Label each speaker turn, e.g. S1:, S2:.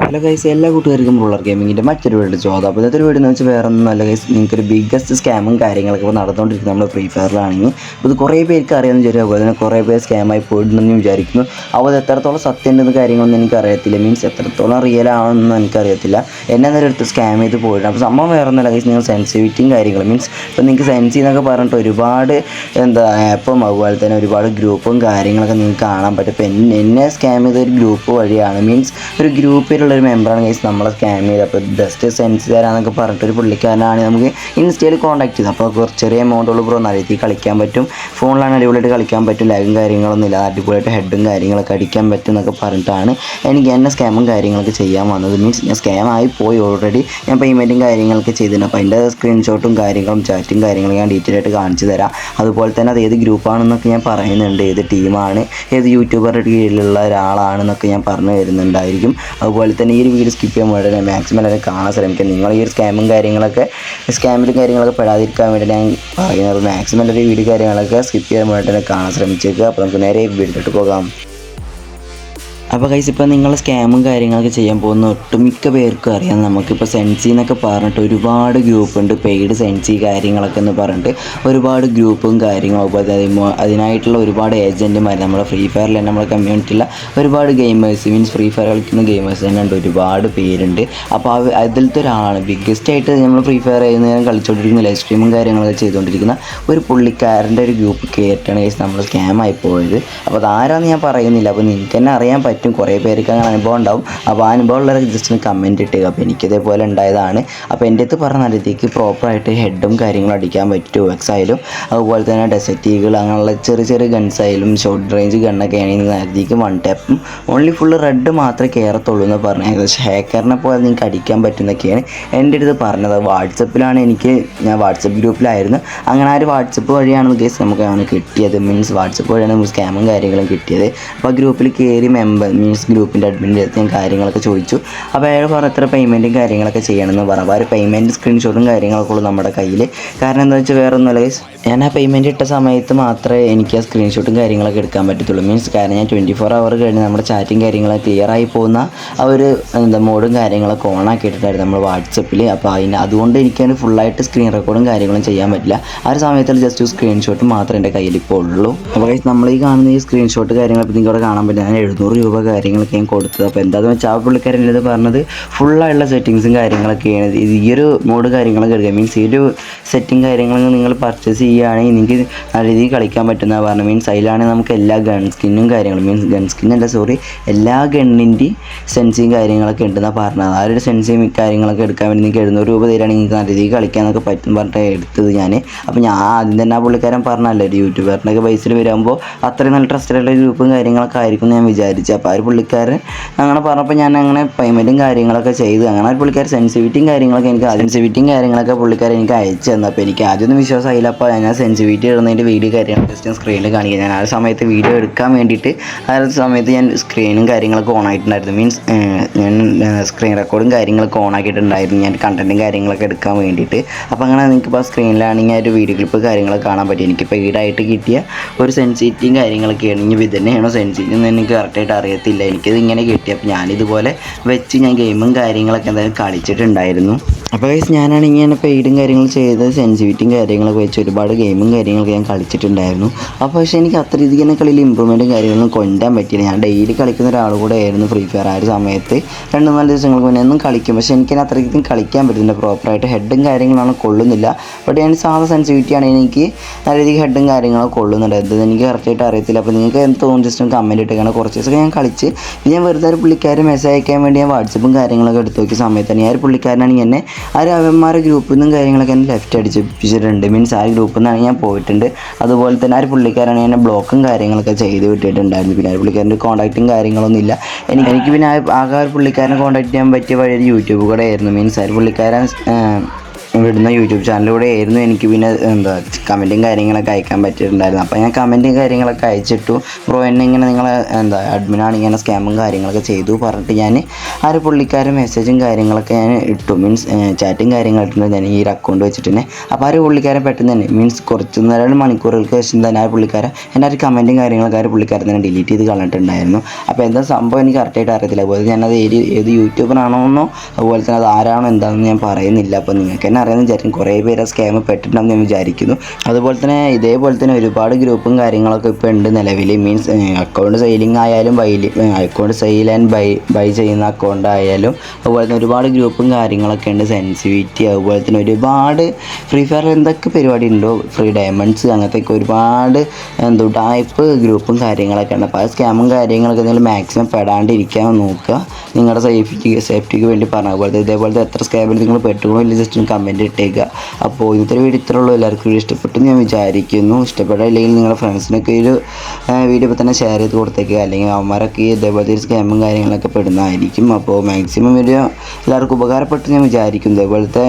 S1: Hello guys, എല്ലാ കൂട്ടുകാർക്കും ruler ഗെയിമിങ്ങിൻ്റെ മറ്റൊരു വീഡിയോ ചോദ്യം. അപ്പോൾ ഇന്നത്തെ വീഡിയോ എന്ന് വെച്ചാൽ വേറെ ഒന്നും അല്ല ഗൈസ്, നിങ്ങൾക്കൊരു ബിഗ്ഗസ്റ്റ് സ്കാമും കാര്യങ്ങളൊക്കെ ഇപ്പോൾ നടന്നുകൊണ്ടിരിക്കുന്നത് നമ്മൾ ഫ്രീ ഫയറിലാണെങ്കിൽ. അപ്പോൾ ഇത് കുറേ പേർക്ക് അറിയാമെന്ന് വിചാരിക്കും, അതുപോലെ തന്നെ കുറേ പേര് സ്കാമായി പോയിട്ടുണ്ടെന്ന് വിചാരിക്കുന്നു. അപ്പോൾ അത് എത്രത്തോളം സത്യം ഉണ്ടെന്ന് കാര്യങ്ങളൊന്നും എനിക്കറിയത്തില്ല, മീൻസ് എത്രത്തോളം റിയൽ ആണെന്നൊന്നും എനിക്കറിയത്തില്ല. എന്നെ നേരെ എടുത്ത് സ്കാം ചെയ്ത് പോയിട്ടുണ്ട്. അപ്പോൾ സംഭവം വേറെ ഒന്നുമല്ല ഗൈസ്, നിങ്ങൾ സെൻസിറ്റിവിറ്റിയും കാര്യങ്ങളും മീൻസ് ഇപ്പോൾ നിങ്ങൾക്ക് സെൻസി എന്നൊക്കെ പറഞ്ഞിട്ട് ഒരുപാട് ആപ്പും അതുപോലെ തന്നെ ഒരുപാട് ഗ്രൂപ്പും കാര്യങ്ങളൊക്കെ നിങ്ങൾക്ക് കാണാൻ പറ്റും. ഇപ്പോൾ എന്നെ സ്കാം ചെയ്ത ഒരു ഗ്രൂപ്പ് വഴിയാണ്, മീൻസ് ഒരു ഗ്രൂപ്പിലുള്ളൊരു മെമ്പറാണ് ഗൈസ് നമ്മളെ സ്കാം ചെയ്ത്. അപ്പോൾ ജസ്റ്റ് സെൻസ് തരാമെന്നൊക്കെ പറഞ്ഞിട്ടൊരു പുള്ളിക്കാരനാണ് നമുക്ക് ഇൻസ്റ്റയിൽ കോൺടാക്ട് ചെയ്തത്. അപ്പോൾ കുറച്ച് ചെറിയ എമൗണ്ടുള്ള ബ്രോ നല്ല രീതിയിൽ കളിക്കാൻ പറ്റും, ഫോണിലാണ് അടിപൊളിയായിട്ട് കളിക്കാൻ പറ്റും, ലാഗും കാര്യങ്ങളൊന്നും ഇല്ല, അടിപൊളിയായിട്ട് ഹെഡും കാര്യങ്ങളൊക്കെ അടിക്കാൻ പറ്റും എന്നൊക്കെ പറഞ്ഞിട്ടാണ് എനിക്ക് എന്നെ സ്കാമും കാര്യങ്ങളൊക്കെ ചെയ്യാൻ വന്നത്. മീൻസ് ഞാൻ സ്കാം ആയി പോയി ഓൾറെഡി, ഞാൻ പേയ്മെൻറ്റും കാര്യങ്ങളൊക്കെ ചെയ്തിട്ടുണ്ട്. അപ്പോൾ അതിൻ്റെ സ്ക്രീൻഷോട്ടും കാര്യങ്ങളും ചാറ്റും കാര്യങ്ങളും ഞാൻ ഡീറ്റെയിൽ ആയിട്ട് കാണിച്ചു തരാം. അതുപോലെ തന്നെ അത് ഏത് ഗ്രൂപ്പാണെന്നൊക്കെ ഞാൻ പറയുന്നുണ്ട്, ഏത് ടീമാണ്, ഏത് യൂട്യൂബറുടെ കീഴിലുള്ള ഒരാളാണെന്നൊക്കെ ഞാൻ പറഞ്ഞു തരുന്നുണ്ടായിരിക്കും. അതുപോലെ തന്നെ ഈ ഒരു വീഡിയോ സ്കിപ്പ് ചെയ്യാൻ വേണ്ടി മാക്സിമം എല്ലാവരും കാണാൻ ശ്രമിക്കുക. നിങ്ങൾ ഈ ഒരു സ്കാമിലും കാര്യങ്ങളൊക്കെ പെടാതിരിക്കാൻ വേണ്ടി ഞാൻ പറയുന്നത് മാക്സിമം എല്ലാവരും വീഡിയോ കാര്യങ്ങളൊക്കെ സ്കിപ്പ് ചെയ്യാൻ വേണ്ടി തന്നെ കാണാൻ ശ്രമിച്ചേക്കുക. അപ്പോൾ നമുക്ക് നേരെ വീഡിയോട്ട് പോകാം. അപ്പോൾ ഗൈസ്, ഇപ്പോൾ നിങ്ങൾ സ്കാമും കാര്യങ്ങളൊക്കെ ചെയ്യാൻ പോകുന്ന ഒട്ടുമിക്ക പേർക്കും അറിയാം. നമുക്കിപ്പോൾ സെൻസി എന്നൊക്കെ പറഞ്ഞിട്ട് ഒരുപാട് ഗ്രൂപ്പുണ്ട്, പെയ്ഡ് സെൻസി കാര്യങ്ങളൊക്കെ എന്ന് പറഞ്ഞിട്ട് ഒരുപാട് ഗ്രൂപ്പും കാര്യങ്ങളും, അതുപോലെ അതിനായിട്ടുള്ള ഒരുപാട് ഏജൻറ്റുമാർ നമ്മുടെ ഫ്രീ ഫയറിൽ തന്നെ നമ്മുടെ കമ്മ്യൂണിറ്റിയിലുള്ള ഒരുപാട് ഗെയിമേഴ്സ്, മീൻസ് ഫ്രീ ഫയർ കളിക്കുന്ന ഗെയിമേഴ്സ് തന്നെ ഉണ്ട്, ഒരുപാട് പേരുണ്ട്. അപ്പോൾ അതിലത്തെ ഒരാളാണ് ബിഗ്ഗസ്റ്റ് ആയിട്ട് നമ്മൾ ഫ്രീ ഫയർ നേരം കളിച്ചുകൊണ്ടിരിക്കുന്ന ലൈവ് സ്ട്രീമും കാര്യങ്ങളൊക്കെ ചെയ്തുകൊണ്ടിരിക്കുന്ന ഒരു പുള്ളിക്കാരൻ്റെ ഒരു ഗ്രൂപ്പ് കയറ്റാണ് ഗൈസ് നമ്മൾ സ്കാമായി പോയത്. അപ്പോൾ അതാരാന്ന് ഞാൻ പറയുന്നില്ല, അപ്പോൾ നിങ്ങൾക്ക് തന്നെ അറിയാൻ പറ്റും, കുറേ പേർക്ക് അങ്ങനെ അനുഭവം ഉണ്ടാവും. അപ്പോൾ ആ അനുഭവം ഉള്ളവരൊക്കെ ജസ്റ്റ് ഒന്ന് കമൻറ്റ് ഇട്ടുക. അപ്പോൾ എനിക്കിതേപോലെ ഉണ്ടായതാണ്. അപ്പോൾ എൻ്റെ അടുത്ത് പറഞ്ഞ രീതിക്ക് പ്രോപ്പറായിട്ട് ഹെഡും കാര്യങ്ങളും അടിക്കാൻ പറ്റും, എക്സ് ആയാലും അതുപോലെ തന്നെ ഡെസർട്ട് ഈഗിൾ അങ്ങനെയുള്ള ചെറിയ ചെറിയ ഗൺസ് ആയാലും ഷോർട്ട് റേഞ്ച് ഗണ്ണൊക്കെ ആണെങ്കിൽ നേരത്തേക്ക് വൺ ടാപ്പും ഓൺലി ഫുള്ള് റെഡ് മാത്രമേ കയറത്തുള്ളൂ എന്ന് പറഞ്ഞാൽ ഏകദേശം ഹാക്കറിനെ പോലെ നിങ്ങൾക്ക് അടിക്കാൻ പറ്റുന്നൊക്കെയാണ് എൻ്റെ അടുത്ത് പറഞ്ഞത്. വാട്സപ്പിലാണ് ഞാൻ വാട്സപ്പ് ഗ്രൂപ്പിലായിരുന്നു, അങ്ങനെ ആ ഒരു വാട്സപ്പ് വഴിയാണ് കേസ് നമുക്ക് അങ്ങനെ കിട്ടിയത്, മീൻസ് വാട്സപ്പ് വഴിയാണ് നമുക്ക് സ്കാമും കാര്യങ്ങളും കിട്ടിയത്. അപ്പോൾ ആ ഗ്രൂപ്പിൽ കയറി മീൻസ് ഗ്രൂപ്പിൻ്റെ അഡ്മിൻ്റെ അടുത്ത് ഞാൻ കാര്യങ്ങളൊക്കെ ചോദിച്ചു. അപ്പോൾ അയാൾ പറഞ്ഞു എത്ര പേയ്മെൻറ്റും കാര്യങ്ങളൊക്കെ ചെയ്യണമെന്ന് പറഞ്ഞു. അപ്പോൾ ആ ഒരു പേയ്മെൻറ്റ് സ്ക്രീൻഷോട്ടും കാര്യങ്ങളൊക്കെ ഉള്ളൂ നമ്മുടെ കയ്യിൽ. കാരണം എന്താ വെച്ചാൽ വേറെ ഒന്നുമല്ല ഗൈസ്, ഞാൻ ആ പേയ്മെൻറ്റ് ഇട്ട സമയത്ത് മാത്രമേ എനിക്ക് ആ സ്ക്രീൻഷോട്ടും കാര്യങ്ങളൊക്കെ എടുക്കാൻ പറ്റത്തുള്ളൂ. മീൻസ് കാരണം ഞാൻ 24 അവർ കഴിഞ്ഞ് നമ്മുടെ ചാറ്റും കാര്യങ്ങളൊക്കെ ക്ലിയറായി പോകുന്ന ആ ഒരു മോഡും കാര്യങ്ങളൊക്കെ ഓൺ ആക്കിയിട്ടുണ്ടായിരുന്നു നമ്മൾ വാട്സപ്പിൽ. അപ്പോൾ അതുകൊണ്ട് എനിക്കതിന് ഫുള്ളായിട്ട് സ്ക്രീൻ റെക്കോർഡും കാര്യങ്ങളും ചെയ്യാൻ പറ്റില്ല. ആ ഒരു സമയത്തിൽ ജസ്റ്റ് സ്ക്രീൻഷോട്ട് മാത്രമേ എൻ്റെ കയ്യിൽ ഇപ്പോൾ ഉള്ളൂ. അപ്പോൾ ഗൈസ്, നമ്മൾ ഈ കാണുന്ന ഈ സ്ക്രീൻഷോട്ട് കാര്യങ്ങളൊക്കെ നിങ്ങൾക്ക് അവിടെ കാണാൻ പറ്റില്ല. ഞാൻ 700 രൂപ കാര്യങ്ങളൊക്കെ ഞാൻ കൊടുത്തത്. അപ്പോൾ എന്താണെന്ന് വെച്ചാൽ ആ പുള്ളിക്കാരൻ ഇത് പറഞ്ഞത് ഫുള്ളായുള്ള സെറ്റിങ്സും കാര്യങ്ങളൊക്കെയാണ്, ഈ ഒരു മോഡ് കാര്യങ്ങളൊക്കെ എടുക്കുക. മീൻസ് ഈ ഒരു സെറ്റിംഗ് കാര്യങ്ങളൊക്കെ നിങ്ങൾ പർച്ചേസ് ചെയ്യുകയാണെങ്കിൽ നിങ്ങൾക്ക് നല്ല രീതിയിൽ കളിക്കാൻ പറ്റുന്നതാണ് പറഞ്ഞത്. മീൻസ് അതിലാണെങ്കിൽ നമുക്ക് എല്ലാ ഗൺ സ്കിന്നും കാര്യങ്ങളും, മീൻസ് ഗൺ സ്കിന്നല്ല എല്ലാ ഗണ്ണിൻ്റെയും സെൻസിയും കാര്യങ്ങളൊക്കെ ഉണ്ടെന്നാണ് പറഞ്ഞത്. ആ ഒരു സെൻസിയും കാര്യങ്ങളൊക്കെ എടുക്കാൻ വേണ്ടി നിങ്ങൾക്ക് 700 രൂപ തരികയാണെങ്കിൽ നിങ്ങൾക്ക് നല്ല രീതിയിൽ കളിക്കാനൊക്കെ പറ്റും പറഞ്ഞിട്ട് എടുത്തത് ഞാൻ. അപ്പോൾ ഞാൻ ആദ്യം തന്നെ ആ പുള്ളിക്കാരൻ പറഞ്ഞല്ലോ, ഒരു യൂട്യൂബറിനൊക്കെ ബേസിൽ വരുമ്പോൾ അത്രയും നല്ല ട്രസ്റ്റഡുള്ള ഗ്രൂപ്പും കാര്യങ്ങളൊക്കെ ആയിരിക്കും ഞാൻ വിചാരിച്ചു. അപ്പോൾ ആ ഒരു പുള്ളിക്കാരൻ അങ്ങനെ പറഞ്ഞപ്പോൾ ഞാൻ അങ്ങനെ പേയ്മെൻറ്റും കാര്യങ്ങളൊക്കെ ചെയ്ത് അങ്ങനെ ഒരു പുള്ളിക്കാരൻ സെൻസിറ്റിവിറ്റിയും കാര്യങ്ങളൊക്കെ പുള്ളിക്കാരൻ എനിക്ക് അയച്ചു തന്നു. അപ്പോൾ എനിക്ക് ആദ്യമൊന്നും വിശ്വാസമായില്ല. അപ്പോൾ ഞാൻ സെൻസിറ്റിവിറ്റി ഇടുന്നതിൻ്റെ വീഡിയോ കാര്യങ്ങൾ ജസ്റ്റ് സ്ക്രീനിൽ കാണിക്കുക. ഞാൻ ആ സമയത്ത് വീഡിയോ എടുക്കാൻ വേണ്ടിയിട്ട് ആ സമയത്ത് ഞാൻ സ്ക്രീനും കാര്യങ്ങളൊക്കെ ഓൺ ആയിട്ടുണ്ടായിരുന്നു, മീൻസ് ഞാൻ സ്ക്രീൻ റെക്കോർഡും കാര്യങ്ങളൊക്കെ ഓൺ ആക്കിയിട്ടുണ്ടായിരുന്നു ഞാൻ കണ്ടൻറ്റും കാര്യങ്ങളൊക്കെ എടുക്കാൻ വേണ്ടിയിട്ട്. അപ്പോൾ അങ്ങനെ നിങ്ങൾക്കിപ്പോൾ സ്ക്രീനിലാണെങ്കിൽ ആ ഒരു വീഡിയോ ക്ലിപ്പ് കാര്യങ്ങളൊക്കെ കാണാൻ പറ്റും. എനിക്കിപ്പോൾ ഈടായിട്ട് കിട്ടിയ ഒരു സെൻസിറ്റിയും കാര്യങ്ങളൊക്കെയാണ്. ഇനി ഇത് തന്നെയാണോ സെൻസിറ്റി എന്ന് എനിക്ക് കറക്റ്റായിട്ട് അറിയത്തില്ല. എനിക്കിത് ഇങ്ങനെ കിട്ടി. അപ്പോൾ ഞാനിതുപോലെ വെച്ച് ഞാൻ ഗെയിമും കാര്യങ്ങളൊക്കെ എന്തായാലും കളിച്ചിട്ടുണ്ടായിരുന്നു. അപ്പോൾ ഗൈസ്, ഞാനാണെങ്കിൽ ഇങ്ങനെ പെയ്ഡും കാര്യങ്ങൾ ചെയ്ത് സെൻസിറ്റിവിറ്റിയും കാര്യങ്ങളൊക്കെ വെച്ച് ഒരുപാട് ഗെയിമും കാര്യങ്ങളൊക്കെ ഞാൻ കളിച്ചിട്ടുണ്ടായിരുന്നു. അപ്പോൾ പക്ഷേ എനിക്ക് അത്ര രീതിക്ക് തന്നെ കളിയിൽ ഇമ്പ്രൂവ്മെൻറ്റും കാര്യങ്ങളൊന്നും കൊണ്ടുവരാൻ പറ്റിയില്ല. ഞാൻ ഡെയിലി കളിക്കുന്ന ഒരാൾ കൂടെ ആയിരുന്നു ഫ്രീ ഫയർ. ആ ഒരു സമയത്ത് 2-4 ദിവസങ്ങൾക്ക് മുന്നേ ഒന്നും കളിക്കും, പക്ഷേ എനിക്കതിന് അത്ര രീതിക്കും കളിക്കാൻ പറ്റുന്നില്ല. പ്രോപ്പറായിട്ട് ഹെഡും കാര്യങ്ങളാണ് കൊള്ളുന്നില്ല. ബട്ട് ഞാൻ സാധാ സെൻസിറ്റിവിറ്റിയാണ് എനിക്ക് നല്ല രീതിക്ക് ഹെഡും കാര്യങ്ങളൊക്കെ കൊള്ളുന്നുണ്ട്. അത് എനിക്ക് കറക്റ്റായിട്ട് അറിയത്തില്ല. അപ്പോൾ നിങ്ങൾക്ക് എന്ത് തോന്നും ജസ്റ്റ് ഒന്ന് കമൻറ്റ് ഇട്ടേക്കാണ്. കുറച്ച് ദിവസമൊക്കെ ഞാൻ കളിച്ച് ഞാൻ വെറുതെ ഒരു പുള്ളിക്കാരൻ മെസ്സേജ് അയക്കാൻ വേണ്ടി ഞാൻ വാട്സപ്പും കാര്യങ്ങളൊക്കെ എടുത്ത് നോക്കിയ സമയത്താണ് ആ ഒരു പുള്ളിക്കാരനാണെങ്കിൽ എന്നെ ആ ഒരു അവന്മാരുടെ ഗ്രൂപ്പിൽ നിന്നും കാര്യങ്ങളൊക്കെ എന്നെ ലെഫ്റ്റ് അടിച്ചിട്ടുണ്ട്. മീൻസ് ആ ഗ്രൂപ്പിൽ നിന്നാണ് ഞാൻ പോയിട്ടുണ്ട്. അതുപോലെ തന്നെ ആ ഒരു പുള്ളിക്കാരാണ് എന്നെ ബ്ലോക്കും കാര്യങ്ങളൊക്കെ ചെയ്ത് വിട്ടിട്ടുണ്ടായിരുന്നു. പിന്നെ ആ ഒരു പുള്ളിക്കാരൻ്റെ കോൺടാക്റ്റും കാര്യങ്ങളൊന്നും ഇല്ല. എനിക്ക് പിന്നെ ആകെ ഒരു പുള്ളിക്കാരനെ കോൺടാക്ട് ചെയ്യാൻ പറ്റിയ വഴി ഒരു യൂട്യൂബ് കൂടെ ആയിരുന്നു. മീൻസ് ആ ഒരു പുള്ളിക്കാരൻ വിടുന്ന യൂട്യൂബ് ചാനലിലൂടെ ആയിരുന്നു എനിക്ക് പിന്നെ എന്താ കമൻറ്റും കാര്യങ്ങളൊക്കെ അയക്കാൻ പറ്റിയിട്ടുണ്ടായിരുന്നു. അപ്പോൾ ഞാൻ കമൻറ്റും കാര്യങ്ങളൊക്കെ അയച്ചിട്ടു. ബ്രോ എന്നെ ഇങ്ങനെ നിങ്ങൾ എന്താ അഡ്മിനാണ് ഇങ്ങനെ സ്കാമും കാര്യങ്ങളൊക്കെ ചെയ്തു പറഞ്ഞിട്ട് ഞാൻ ആ ഒരു പുള്ളിക്കാരൻ മെസ്സേജും കാര്യങ്ങളൊക്കെ ഞാൻ ഇട്ടു. മീൻസ് ചാറ്റും കാര്യങ്ങളായിട്ടുണ്ട് ഞാൻ ഈ ഒരു അക്കൗണ്ട് വെച്ചിട്ട് തന്നെ. അപ്പോൾ ആ ഒരു പുള്ളിക്കാരൻ പെട്ടെന്ന് തന്നെ മീൻസ് കുറച്ച് നേരം മണിക്കൂറുകൾക്ക് ശേഷം തന്നെ ആ പുള്ളിക്കാരൻ എൻ്റെ ഒരു കമൻറ്റും കാര്യങ്ങളൊക്കെ ആ ഒരു പുള്ളിക്കാരൻ തന്നെ ഡിലീറ്റ് ചെയ്ത് കളഞ്ഞിട്ടുണ്ടായിരുന്നു. അപ്പോൾ എന്താ സംഭവം എനിക്ക് കറക്റ്റായിട്ട് അറിയത്തില്ല. അതുപോലെ ഞാനത് ഏത് യൂട്യൂബറാണോന്നോ അതുപോലെ തന്നെ അത് ആരാണോ എന്താണെന്ന് ഞാൻ പറയുന്നില്ല. അപ്പോൾ നിങ്ങൾക്ക് തന്നെ അറിയാമെന്ന് വിചാരിക്കും. കുറേ പേര് ആ സ്കാം പെട്ടിട്ടുണ്ടെന്ന് ഞാൻ വിചാരിക്കുന്നു. അതുപോലെ തന്നെ ഇതേപോലെ തന്നെ ഒരുപാട് ഗ്രൂപ്പും കാര്യങ്ങളൊക്കെ ഇപ്പോൾ ഉണ്ട് നിലവിൽ. മീൻസ് അക്കൗണ്ട് സെയിലിംഗ് ആയാലും അക്കൗണ്ട് സെയിൽ ആൻഡ് ബൈ ചെയ്യുന്ന അക്കൗണ്ട് ആയാലും അതുപോലെ തന്നെ ഒരുപാട് ഗ്രൂപ്പും കാര്യങ്ങളൊക്കെ ഉണ്ട്. സെൻസിറ്റിവിറ്റി അതുപോലെ തന്നെ ഒരുപാട് ഫ്രീ ഫയറിൽ എന്തൊക്കെ പരിപാടി ഉണ്ടോ ഫ്രീ ഡയമണ്ട്സ് അങ്ങനത്തെയൊക്കെ ഒരുപാട് ടൈപ്പ് ഗ്രൂപ്പും കാര്യങ്ങളൊക്കെ ഉണ്ട്. അപ്പോൾ ആ സ്കാമും കാര്യങ്ങളൊക്കെ നിങ്ങൾ മാക്സിമം പെടാണ്ടിരിക്കാൻ നോക്കുക. നിങ്ങളുടെ സേഫ്റ്റിക്ക് വേണ്ടി പറഞ്ഞ അതുപോലെ ഇതേപോലത്തെ എത്ര സ്കാമിൽ നിങ്ങൾ പെട്ടുകൊണ്ടോ ഇല്ല ജസ്റ്റ് ഒന്ന് കമൻറ്റ് ഇട്ടേക്കുക. അപ്പോൾ ഇന്നത്തെ വീഡിയോ ഇത്രേ ഉള്ളൂ. എല്ലാവർക്കും വീഡിയോ ഇഷ്ടപ്പെട്ടെന്ന് ഞാൻ വിചാരിക്കുന്നു. ഇഷ്ടപ്പെട്ടില്ലെങ്കിൽ നിങ്ങളുടെ ഫ്രണ്ട്സിനൊക്കെ ഒരു വീഡിയോ ഇപ്പോൾ തന്നെ ഷെയർ ചെയ്ത് കൊടുത്തേക്കുക. അല്ലെങ്കിൽ അവന്മാരൊക്കെ ഇതേപോലത്തെ ഒരു സ്കാമും കാര്യങ്ങളൊക്കെ പെടുന്നതായിരിക്കും. അപ്പോൾ മാക്സിമം വീഡിയോ എല്ലാവർക്കും ഉപകാരപ്പെട്ടു ഞാൻ വിചാരിക്കും. ഇതേപോലത്തെ